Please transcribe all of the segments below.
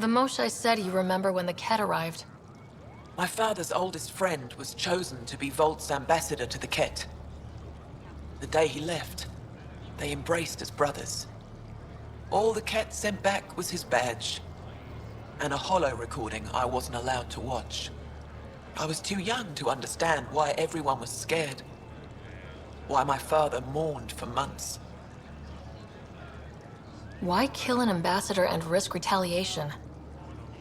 The Moshae said you remember when the Ket arrived. My father's oldest friend was chosen to be Volt's ambassador to the Ket. The day he left, they embraced as brothers. All the Ket sent back was his badge, and a holo recording I wasn't allowed to watch. I was too young to understand why everyone was scared. Why my father mourned for months. Why kill an ambassador and risk retaliation?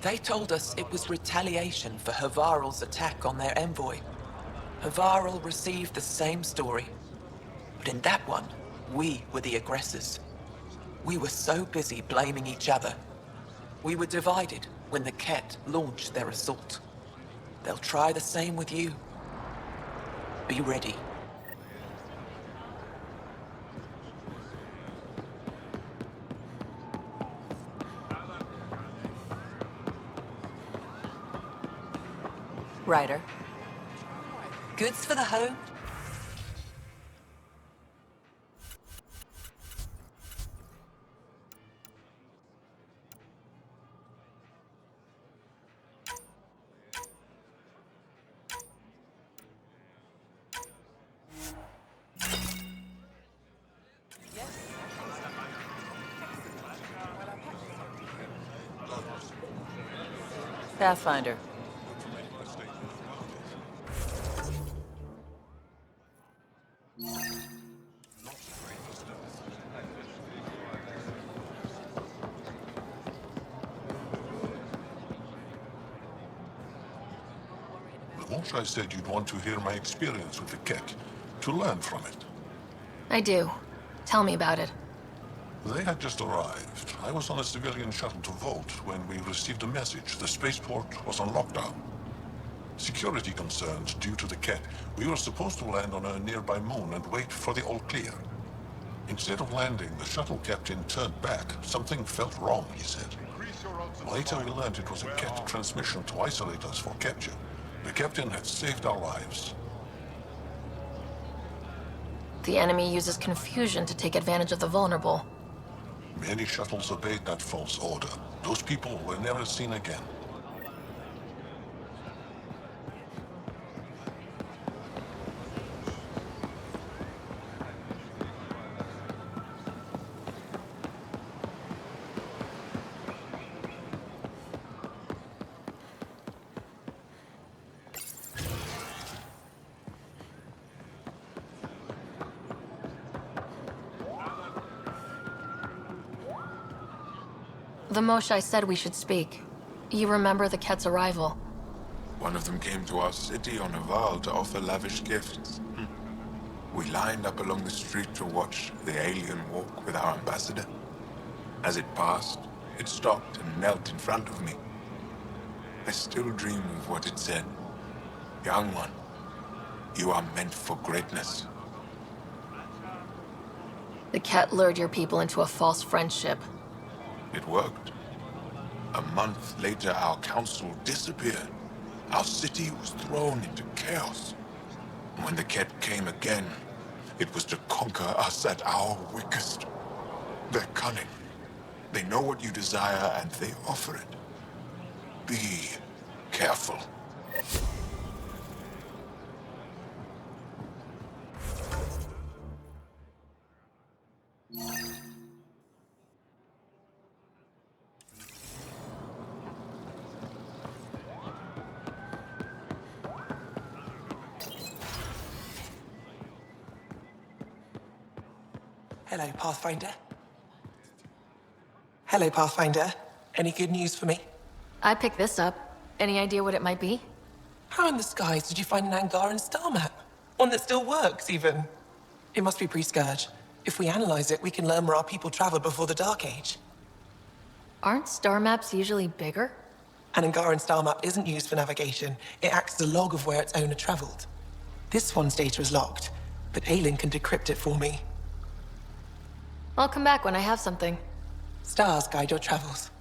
They told us it was retaliation for Havarl's attack on their envoy. Havarl received the same story. But in that one, we were the aggressors. We were so busy blaming each other. We were divided when the Ket launched their assault. They'll try the same with you. Be ready. Ryder. Goods for the home? Pathfinder. I said you'd want to hear my experience with the Ket, to learn from it. I do. Tell me about it. They had just arrived. I was on a civilian shuttle to Volt when we received a message. The spaceport was on lockdown. Security concerns due to the Ket. We were supposed to land on a nearby moon and wait for the all clear. Instead of landing, the shuttle captain turned back. Something felt wrong, he said. Later we learned it was a Ket transmission to isolate us for capture. The captain had saved our lives. The enemy uses confusion to take advantage of the vulnerable. Many shuttles obeyed that false order. Those people were never seen again. The Moshae said we should speak. You remember the Ket's arrival? One of them came to our city on Havarl to offer lavish gifts. We lined up along the street to watch the alien walk with our ambassador. As it passed, it stopped and knelt in front of me. I still dream of what it said. Young one, you are meant for greatness. The Ket lured your people into a false friendship. It worked. A month later, our council disappeared. Our city was thrown into chaos. When the Ket came again, it was to conquer us at our weakest. They're cunning. They know what you desire, and they offer it. Be careful. Hello, Pathfinder. Hello, Pathfinder. Any good news for me? I picked this up. Any idea what it might be? How in the skies did you find an Angaran star map? One that still works, even. It must be pre-Scourge. If we analyze it, we can learn where our people traveled before the Dark Age. Aren't star maps usually bigger? An Angaran star map isn't used for navigation. It acts as a log of where its owner traveled. This one's data is locked, but Aelin can decrypt it for me. I'll come back when I have something. Stars guide your travels.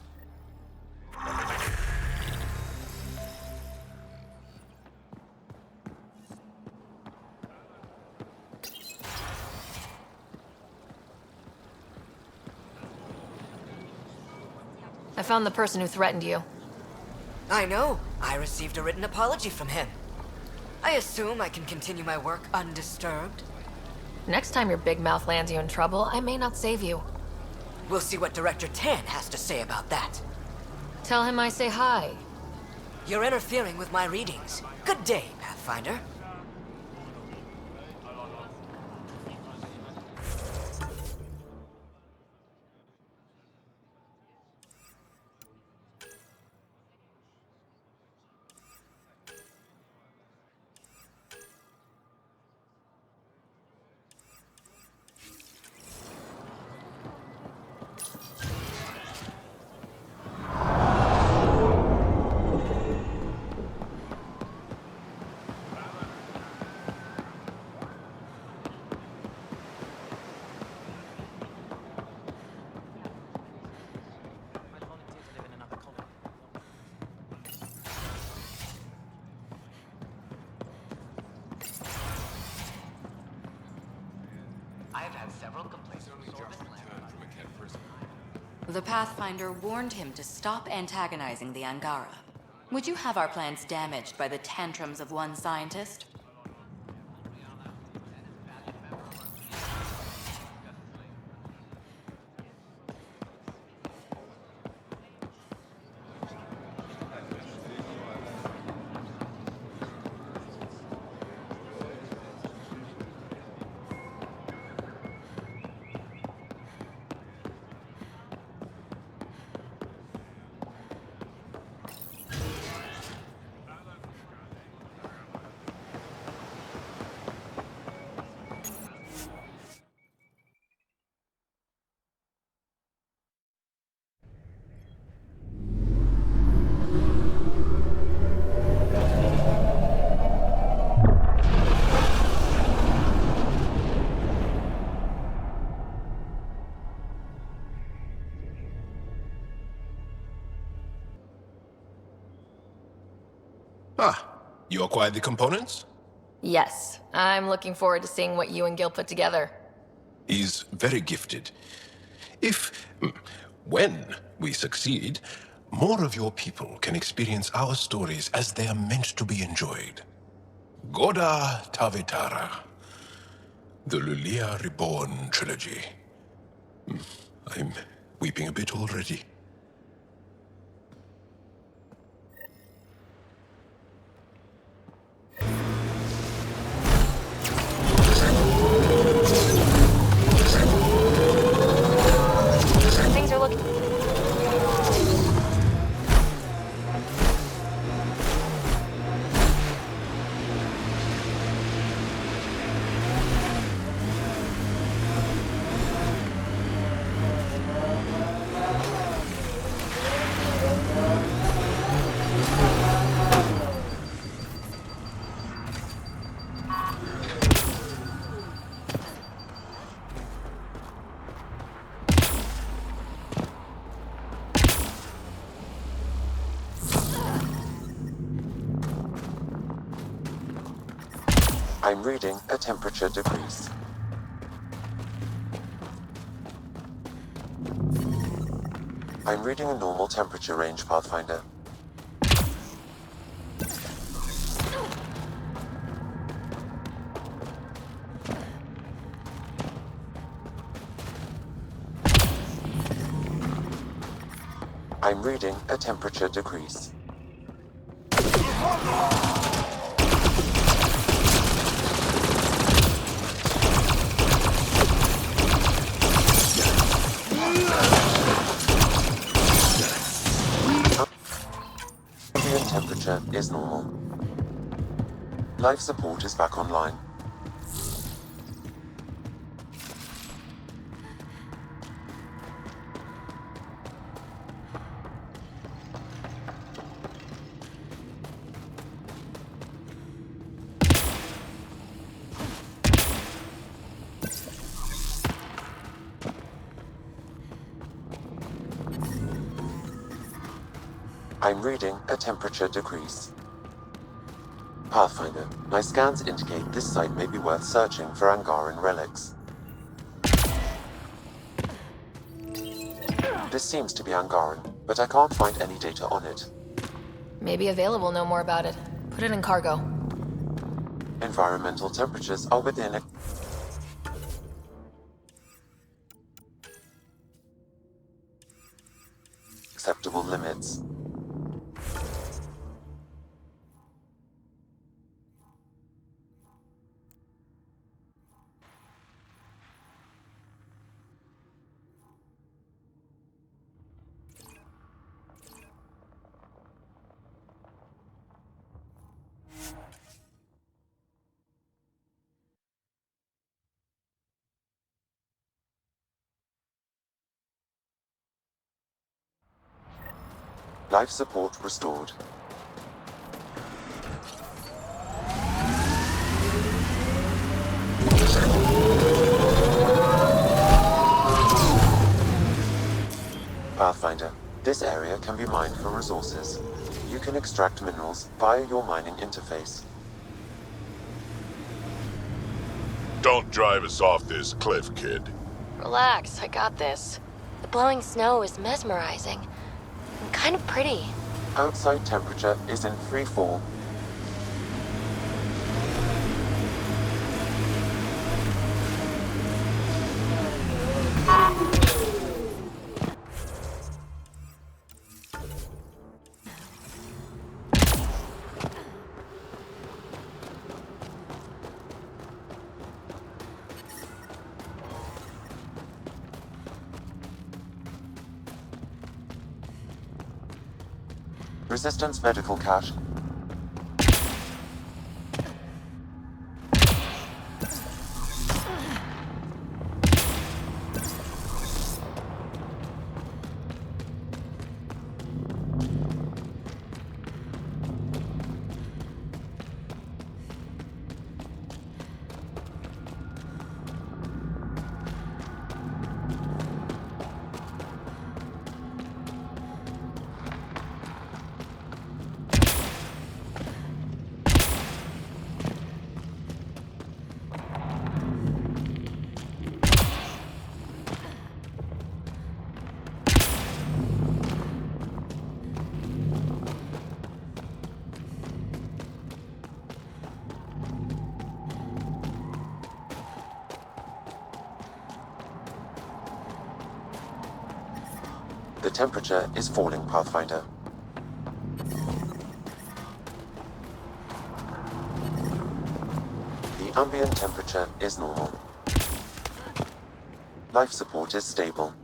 I found the person who threatened you. I know. I received a written apology from him. I assume I can continue my work undisturbed. Next time your big mouth lands you in trouble, I may not save you. We'll see what Director Tan has to say about that. Tell him I say hi. You're interfering with my readings. Good day, Pathfinder. I've had several complaints from The Pathfinder warned him to stop antagonizing the Angara. Would you have our plans damaged by the tantrums of one scientist? Ah, you acquired the components? Yes, I'm looking forward to seeing what you and Gil put together. He's very gifted. When we succeed, more of your people can experience our stories as they are meant to be enjoyed. Goda Tavitara, the Lulia Reborn trilogy. I'm weeping a bit already. Things are looking... I'm reading a temperature decrease. I'm reading a normal temperature range, Pathfinder. I'm reading a temperature decrease. Ambient temperature is normal. Life support is back online. I'm reading a temperature decrease. Pathfinder, my scans indicate this site may be worth searching for Angaran relics. This seems to be Angaran, but I can't find any data on it. Maybe Available know more about it. Put it in cargo. Environmental temperatures are within acceptable limits. Life support restored. Pathfinder, this area can be mined for resources. You can extract minerals via your mining interface. Don't drive us off this cliff, kid. Relax, I got this. The blowing snow is mesmerizing. And kind of pretty. Outside temperature is in free fall. Resistance medical cache. The temperature is falling, Pathfinder. The ambient temperature is normal. Life support is stable.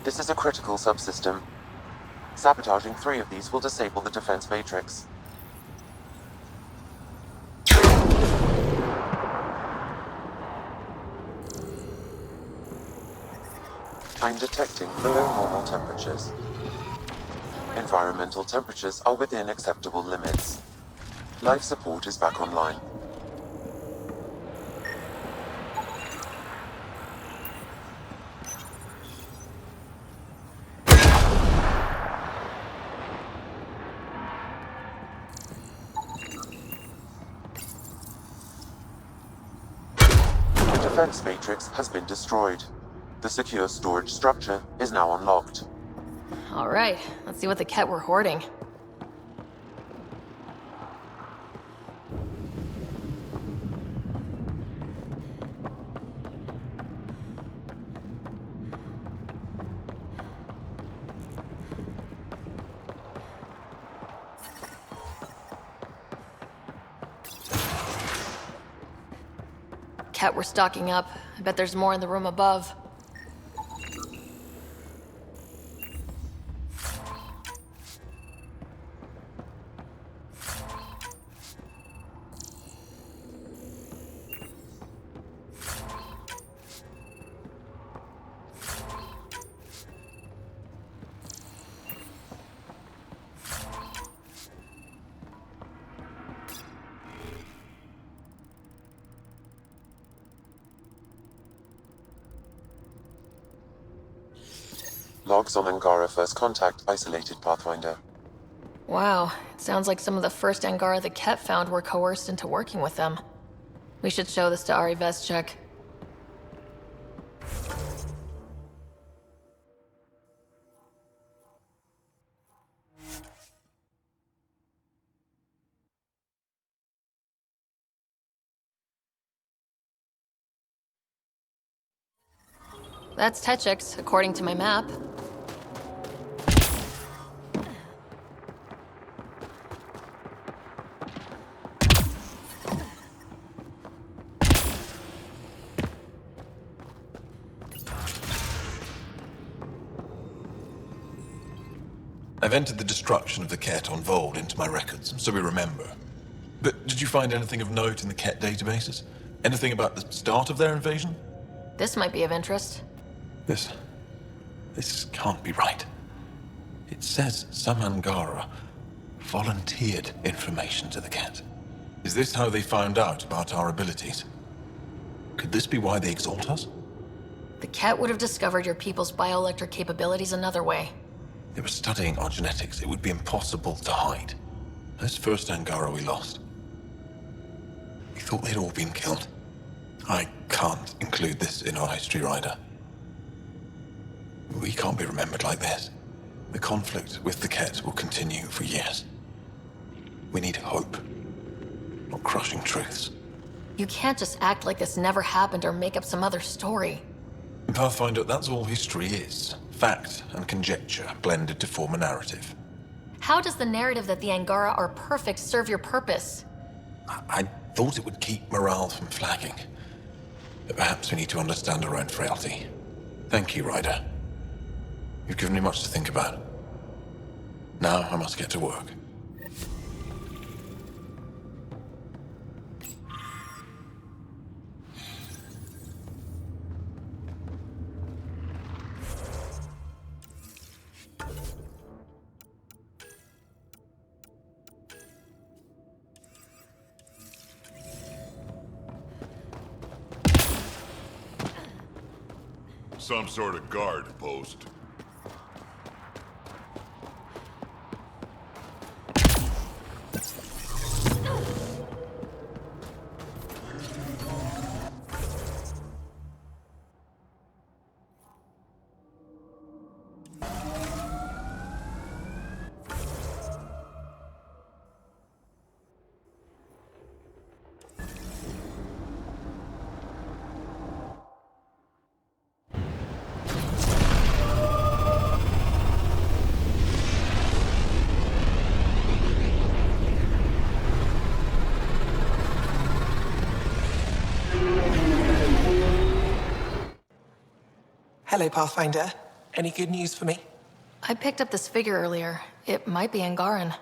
This is a critical subsystem. Sabotaging 3 of these will disable the defense matrix. I'm detecting below normal temperatures. Environmental temperatures are within acceptable limits. Life support is back online. The defense matrix has been destroyed. The secure storage structure is now unlocked. All right, let's see what the Ket were hoarding. Ket were stocking up. I bet there's more in the room above. Logs on Angara first contact isolated, Pathfinder. Wow, it sounds like some of the first Angara the Ket found were coerced into working with them. We should show this to Ari Veschek. That's Techix, according to my map. I've entered the destruction of the Ket on Vold into my records, so we remember. But did you find anything of note in the Ket databases? Anything about the start of their invasion? This might be of interest. This can't be right. It says some Angara volunteered information to the Ket. Is this how they found out about our abilities? Could this be why they exalt us? The Ket would have discovered your people's bioelectric capabilities another way. They were studying our genetics. It would be impossible to hide. Those first Angara we lost. We thought they'd all been killed. I can't include this in our history, Ryder. We can't be remembered like this. The conflict with the Ket will continue for years. We need hope, not crushing truths. You can't just act like this never happened or make up some other story. Pathfinder, that's all history is. Fact and conjecture blended to form a narrative. How does the narrative that the Angara are perfect serve your purpose? I thought it would keep morale from flagging. But perhaps we need to understand our own frailty. Thank you, Ryder. You've given me much to think about. Now I must get to work. Some sort of guard post. Hello, Pathfinder. Any good news for me? I picked up this figure earlier. It might be Angaran.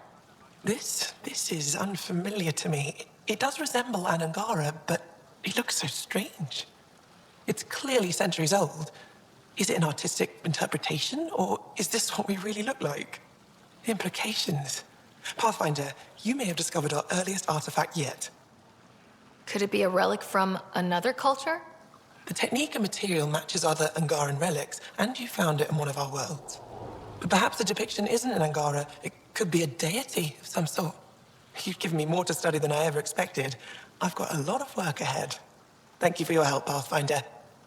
This is unfamiliar to me. It does resemble an Angara, but it looks so strange. It's clearly centuries old. Is it an artistic interpretation, or is this what we really look like? The implications. Pathfinder, you may have discovered our earliest artifact yet. Could it be a relic from another culture? The technique and material matches other Angaran relics, and you found it in one of our worlds. But perhaps the depiction isn't an Angara. It could be a deity of some sort. You've given me more to study than I ever expected. I've got a lot of work ahead. Thank you for your help, Pathfinder.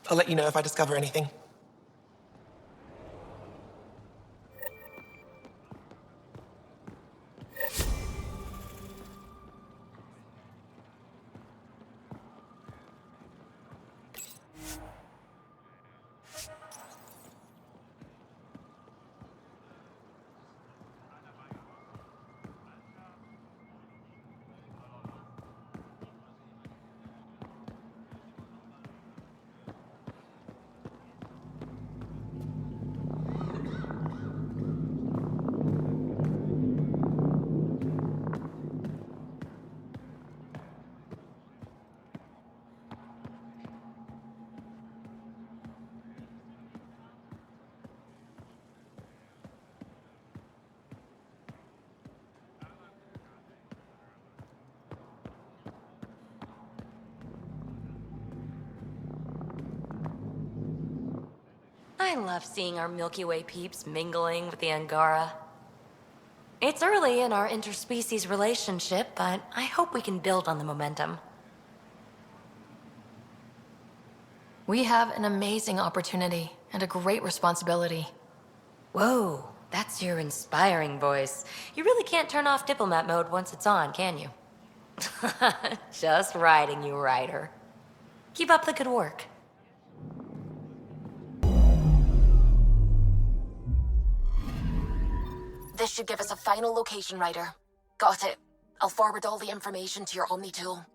I'll let you know if I discover anything. I love seeing our Milky Way peeps mingling with the Angara. It's early in our interspecies relationship, but I hope we can build on the momentum. We have an amazing opportunity and a great responsibility. Whoa, that's your inspiring voice. You really can't turn off diplomat mode once it's on, can you? Just riding you, Ryder. Keep up the good work. This should give us a final location, Ryder. Got it. I'll forward all the information to your Omni tool.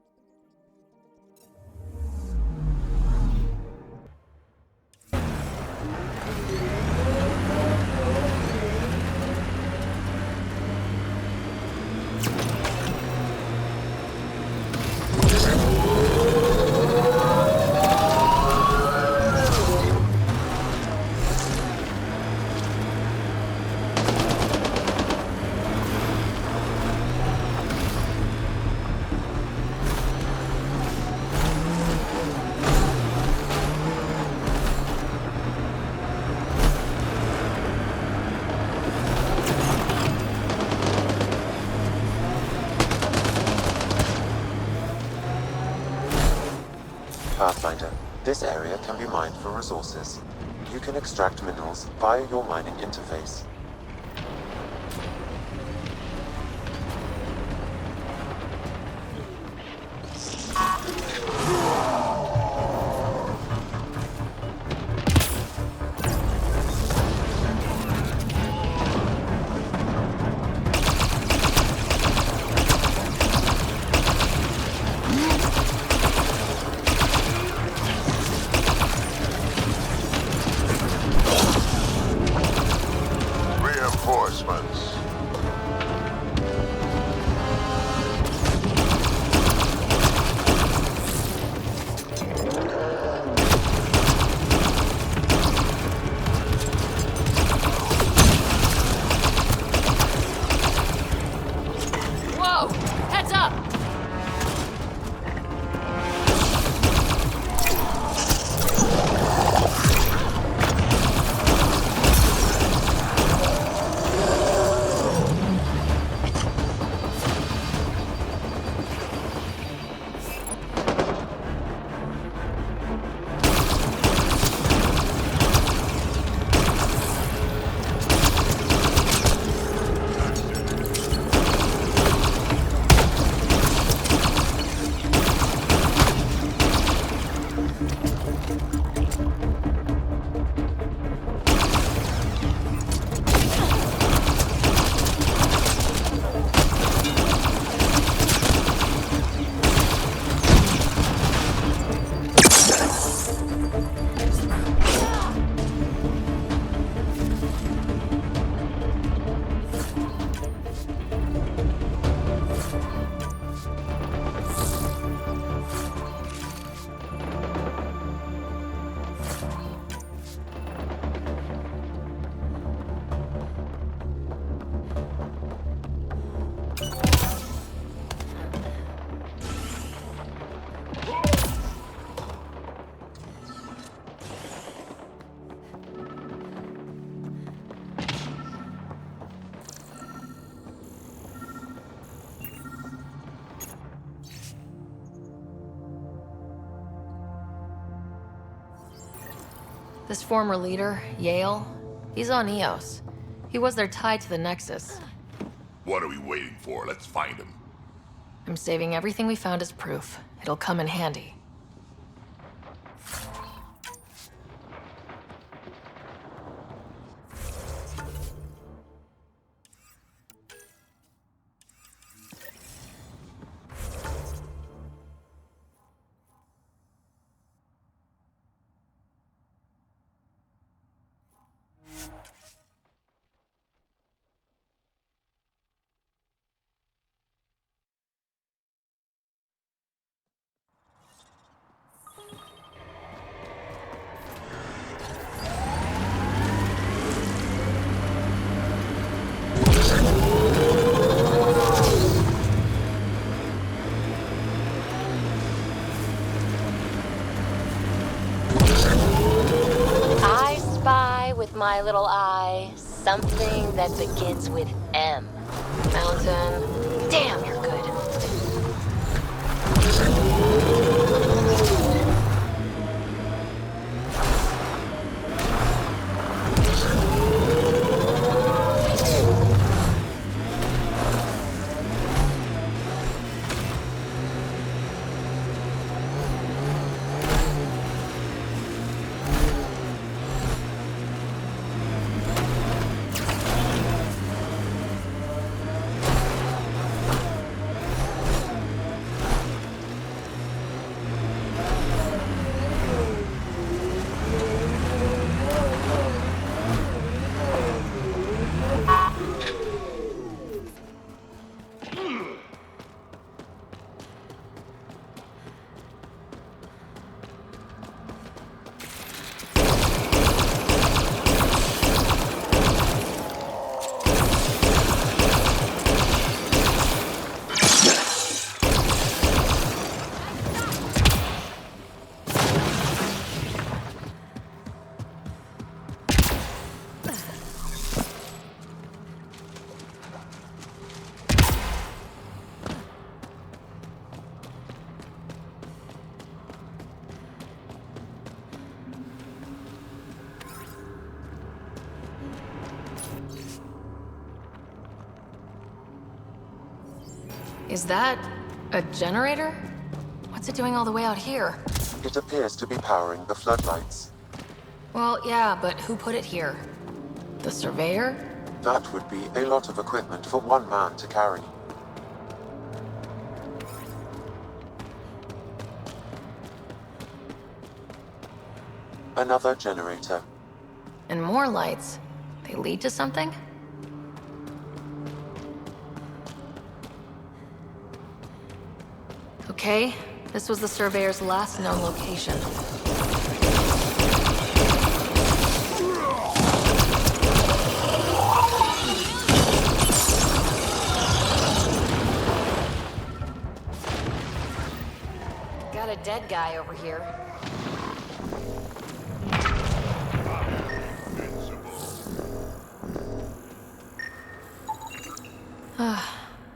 Pathfinder, this area can be mined for resources. You can extract minerals via your mining interface. Reinforcements. Whoa! Heads up! This former leader, Yale, he's on Eos. He was their tie to the Nexus. What are we waiting for? Let's find him. I'm saving everything we found as proof. It'll come in handy. Something that begins with M. Mountain. Damn, you're good. Is that a generator? What's it doing all the way out here? It appears to be powering the floodlights. Well, yeah, but who put it here? The surveyor? That would be a lot of equipment for one man to carry. Another generator. And more lights. They lead to something? Okay, this was the surveyor's last known location. Got a dead guy over here.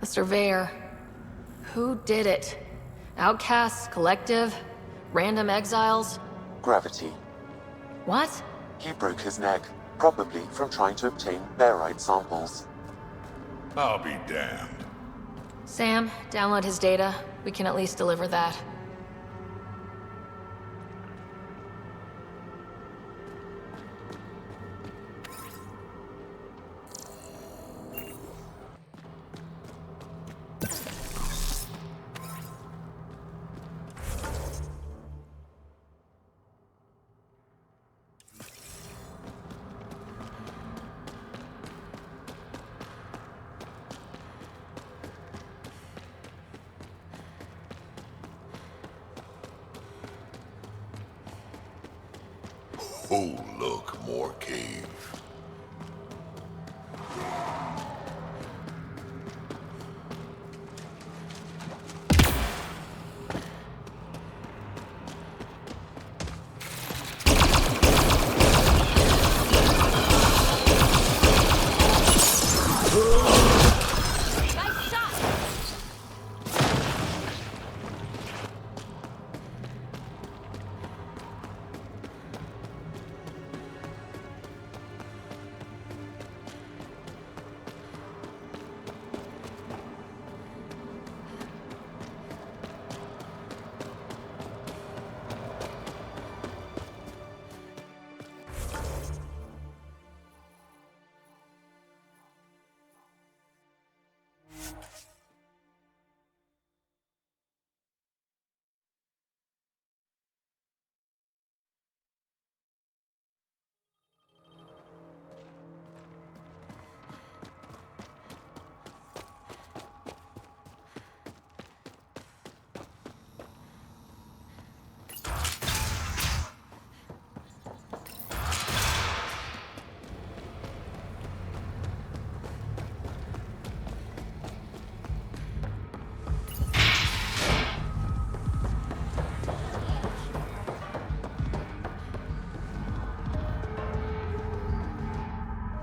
The surveyor. Who did it? Outcasts, collective, random exiles? Gravity. What? He broke his neck, probably from trying to obtain barite samples. I'll be damned. Sam, download his data. We can at least deliver that. Oh, look, more cave.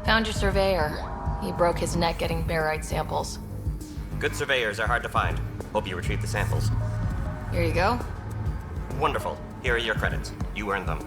Found your surveyor. He broke his neck getting barite samples. Good surveyors are hard to find. Hope you retrieve the samples. Here you go. Wonderful. Here are your credits. You earned them.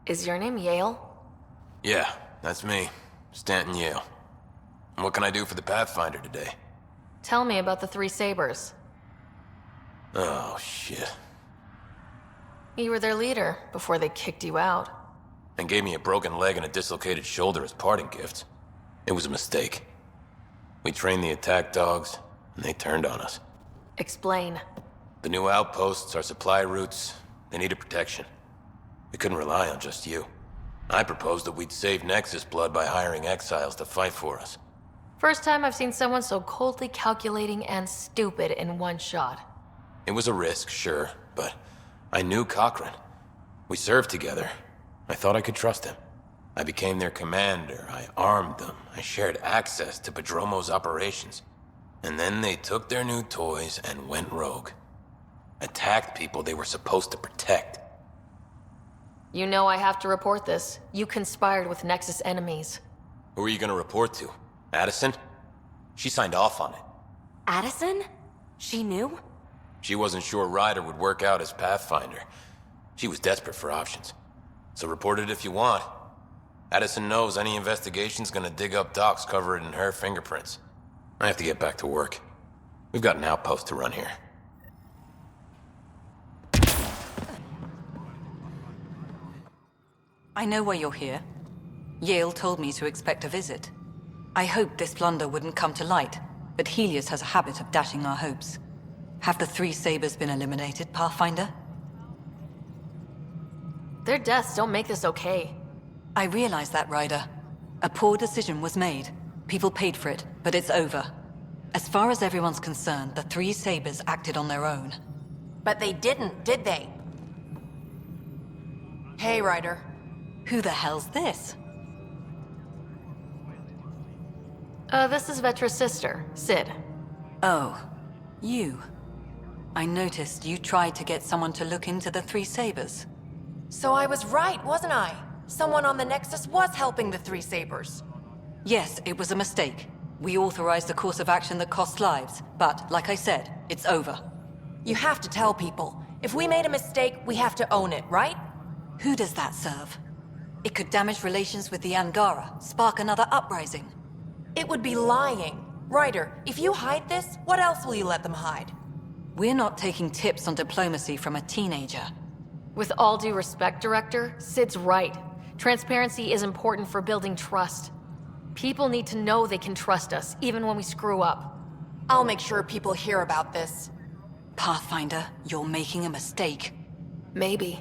Is your name Yale? Yeah, that's me. Stanton Yale. What can I do for the Pathfinder today? Tell me about the Three Sabers. Oh, shit. You were their leader before they kicked you out. And gave me a broken leg and a dislocated shoulder as parting gifts. It was a mistake. We trained the attack dogs, and they turned on us. Explain. The new outposts, our supply routes, they needed protection. We couldn't rely on just you. I proposed that we'd save Nexus blood by hiring exiles to fight for us. First time I've seen someone so coldly calculating and stupid in one shot. It was a risk, sure, but I knew Cochrane. We served together. I thought I could trust him. I became their commander, I armed them, I shared access to Padromo's operations. And then they took their new toys and went rogue. Attacked people they were supposed to protect. You know I have to report this. You conspired with Nexus enemies. Who are you gonna report to? Addison? She signed off on it. Addison? She knew? She wasn't sure Ryder would work out as Pathfinder. She was desperate for options. So report it if you want. Addison knows any investigation's gonna dig up docs covered in her fingerprints. I have to get back to work. We've got an outpost to run here. I know why you're here. Yale told me to expect a visit. I hoped this blunder wouldn't come to light, but Helios has a habit of dashing our hopes. Have the Three Sabers been eliminated, Pathfinder? Their deaths don't make this okay. I realize that, Ryder. A poor decision was made. People paid for it, but it's over. As far as everyone's concerned, the Three Sabers acted on their own. But they didn't, did they? Hey, Ryder. Who the hell's this? This is Vetra's sister, Sid. Oh, you. I noticed you tried to get someone to look into the Three Sabers. So I was right, wasn't I? Someone on the Nexus was helping the Three Sabers. Yes, it was a mistake. We authorized a course of action that cost lives, but, like I said, it's over. You have to tell people. If we made a mistake, we have to own it, right? Who does that serve? It could damage relations with the Angara, spark another uprising. It would be lying. Ryder, if you hide this, what else will you let them hide? We're not taking tips on diplomacy from a teenager. With all due respect, Director, Sid's right. Transparency is important for building trust. People need to know they can trust us, even when we screw up. I'll make sure people hear about this. Pathfinder, you're making a mistake. Maybe,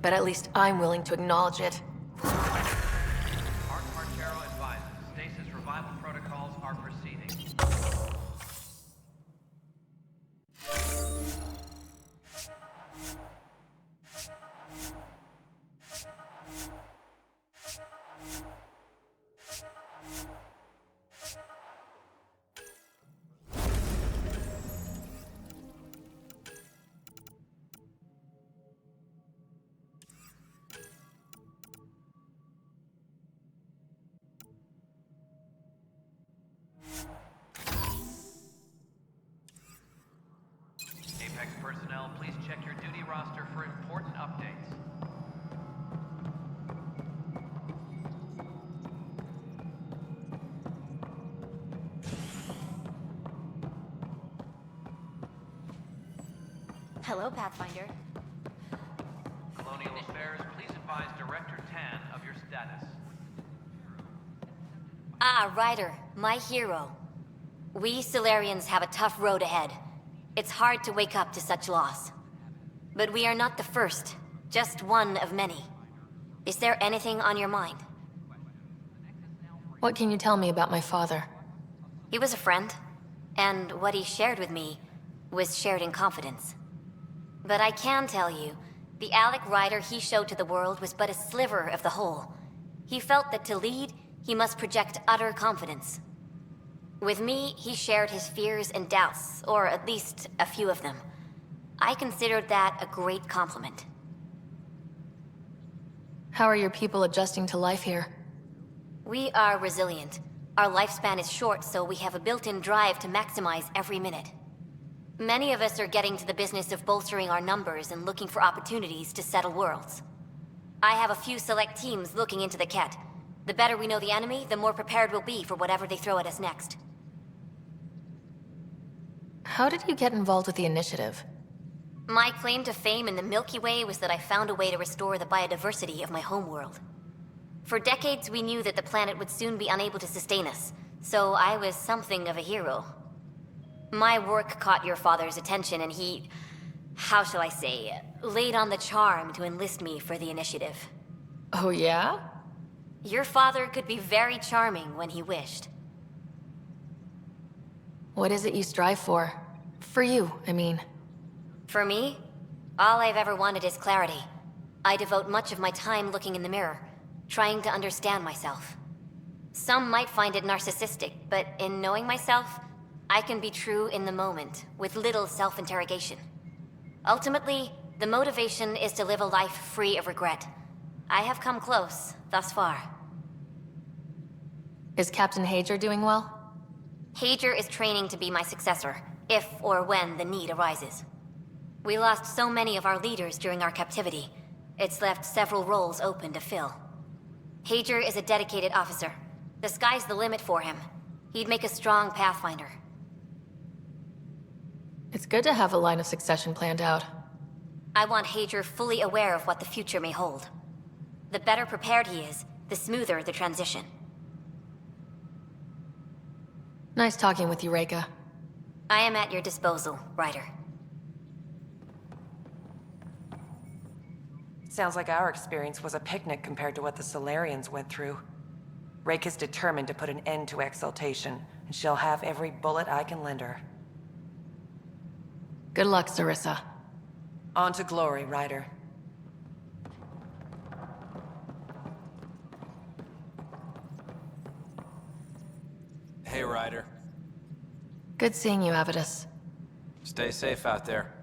but at least I'm willing to acknowledge it. Marchero advises stasis revival protocols are proceeding. roster for important updates. Hello, Pathfinder. Colonial Affairs, please advise Director Tan of your status. Ah, Ryder, my hero. We Solarians have a tough road ahead. It's hard to wake up to such loss. But we are not the first, just one of many. Is there anything on your mind? What can you tell me about my father? He was a friend, and what he shared with me was shared in confidence. But I can tell you, the Alec Ryder he showed to the world was but a sliver of the whole. He felt that to lead, he must project utter confidence. With me, he shared his fears and doubts, or at least a few of them. I considered that a great compliment. How are your people adjusting to life here? We are resilient. Our lifespan is short, so we have a built-in drive to maximize every minute. Many of us are getting to the business of bolstering our numbers and looking for opportunities to settle worlds. I have a few select teams looking into the Ket. The better we know the enemy, the more prepared we'll be for whatever they throw at us next. How did you get involved with the initiative? My claim to fame in the Milky Way was that I found a way to restore the biodiversity of my homeworld. For decades, we knew that the planet would soon be unable to sustain us, so I was something of a hero. My work caught your father's attention, and he, how shall I say, laid on the charm to enlist me for the initiative. Oh yeah? Your father could be very charming when he wished. What is it you strive for? For you, I mean. For me, all I've ever wanted is clarity. I devote much of my time looking in the mirror, trying to understand myself. Some might find it narcissistic, but in knowing myself, I can be true in the moment, with little self-interrogation. Ultimately, the motivation is to live a life free of regret. I have come close, thus far. Is Captain Hager doing well? Hager is training to be my successor, if or when the need arises. We lost so many of our leaders during our captivity. It's left several roles open to fill. Hager is a dedicated officer. The sky's the limit for him. He'd make a strong Pathfinder. It's good to have a line of succession planned out. I want Hager fully aware of what the future may hold. The better prepared he is, the smoother the transition. Nice talking with you, Reika. I am at your disposal, Ryder. Sounds like our experience was a picnic compared to what the Solarians went through. Rake is determined to put an end to exaltation, and she'll have every bullet I can lend her. Good luck, Sarissa. On to glory, Ryder. Hey, Ryder. Good seeing you, Avidus. Stay safe out there.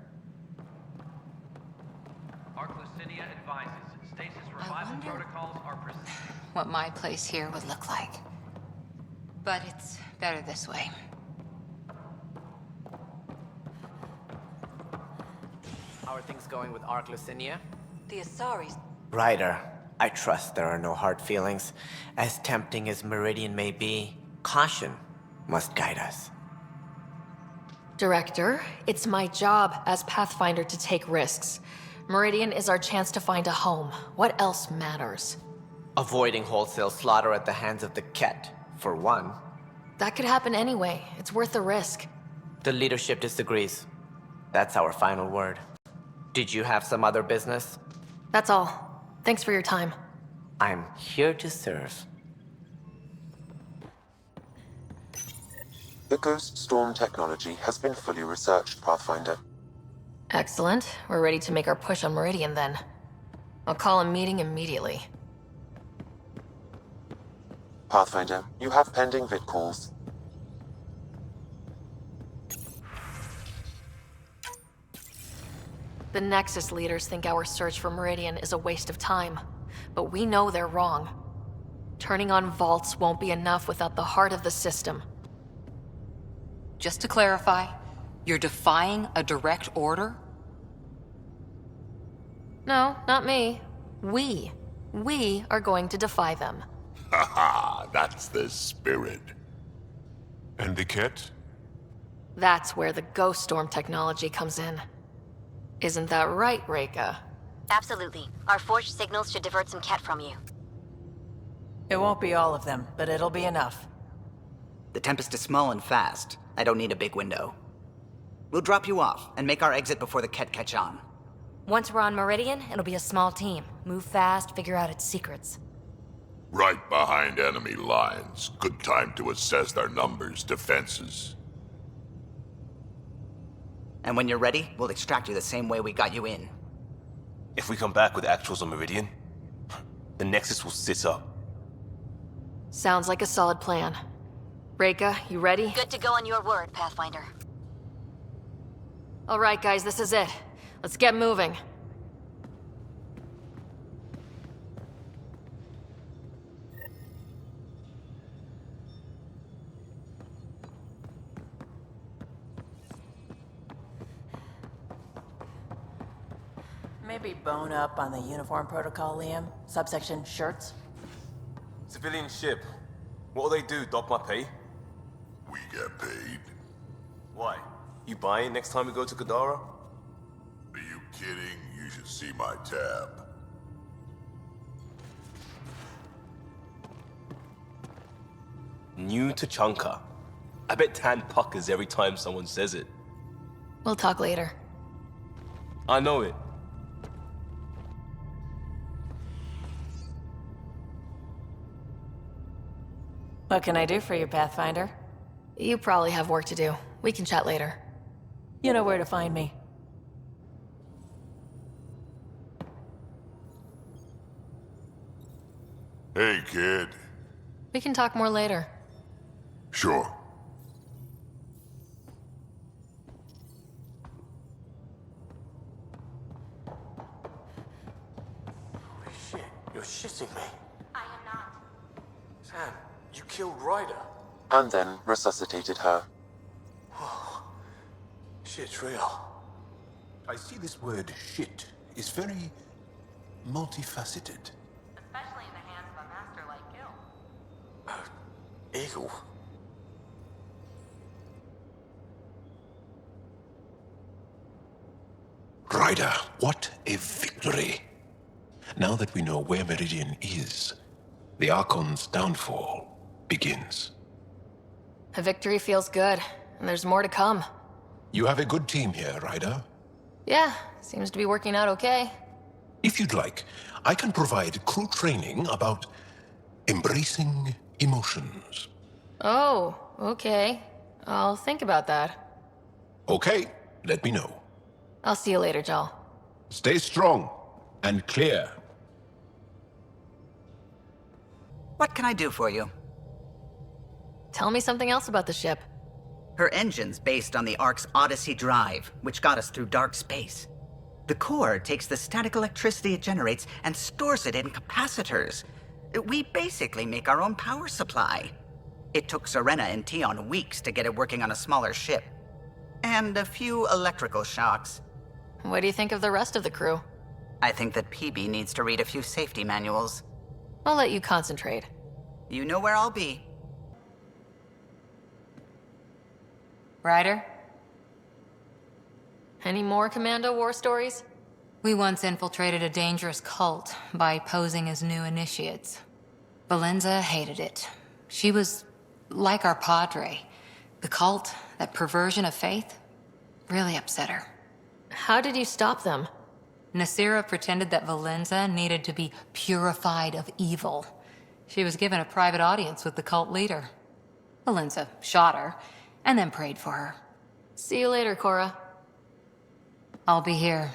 Arclucinia advises stasis revival protocols are proceeding. What my place here would look like. But it's better this way. How are things going with Arclucinia? The Asaris. Ryder, I trust there are no hard feelings. As tempting as Meridian may be, caution must guide us. Director, it's my job as Pathfinder to take risks. Meridian is our chance to find a home. What else matters? Avoiding wholesale slaughter at the hands of the Ket, for one. That could happen anyway. It's worth the risk. The leadership disagrees. That's our final word. Did you have some other business? That's all. Thanks for your time. I'm here to serve. The Ghost Storm technology has been fully researched, Pathfinder. Excellent. We're ready to make our push on Meridian then. I'll call a meeting immediately. Pathfinder, you have pending vid calls. The Nexus leaders think our search for Meridian is a waste of time, but we know they're wrong. Turning on vaults won't be enough without the heart of the system. Just to clarify, you're defying a direct order? No, not me. We. We are going to defy them. Haha, that's the spirit. And the cat? That's where the ghost storm technology comes in. Isn't that right, Reika? Absolutely. Our forged signals should divert some cat from you. It won't be all of them, but it'll be enough. The Tempest is small and fast. I don't need a big window. We'll drop you off and make our exit before the Ket catch on. Once we're on Meridian, it'll be a small team. Move fast, figure out its secrets. Right behind enemy lines. Good time to assess their numbers, defenses. And when you're ready, we'll extract you the same way we got you in. If we come back with actuals on Meridian, the Nexus will sit up. Sounds like a solid plan. Reika, you ready? Good to go on your word, Pathfinder. All right, guys, this is it. Let's get moving. Maybe bone up on the uniform protocol, Liam. Subsection shirts. Civilian ship. What'll they do, dock my pay? We get paid. Why? You buying next time we go to Kadara? Are you kidding? You should see my tab. New to Chanka. I bet Tan puckers every time someone says it. We'll talk later. I know it. What can I do for you, Pathfinder? You probably have work to do. We can chat later. You know where to find me. Hey, kid. We can talk more later. Sure. Holy shit, you're shitting me. I am not. Sam, you killed Ryder. And then resuscitated her. Whoa. Shit's real. I see this word shit is very multifaceted. Especially in the hands of a master like Gil. Eagle. Ryder, what a victory! Now that we know where Meridian is, the Archon's downfall begins. A victory feels good, and there's more to come. You have a good team here, Ryder. Yeah, seems to be working out okay. If you'd like, I can provide crew training about embracing emotions. Oh, okay. I'll think about that. Okay, let me know. I'll see you later, Jal. Stay strong and clear. What can I do for you? Tell me something else about the ship. Her engine's based on the Ark's Odyssey drive, which got us through dark space. The core takes the static electricity it generates and stores it in capacitors. We basically make our own power supply. It took Serena and Tion weeks to get it working on a smaller ship. And a few electrical shocks. What do you think of the rest of the crew? I think that PB needs to read a few safety manuals. I'll let you concentrate. You know where I'll be. Ryder? Any more Commando war stories? We once infiltrated a dangerous cult by posing as new initiates. Valenza hated it. She was like our padre. The cult, that perversion of faith, really upset her. How did you stop them? Nasira pretended that Valenza needed to be purified of evil. She was given a private audience with the cult leader. Valenza shot her, and then prayed for her. See you later, Cora. I'll be here.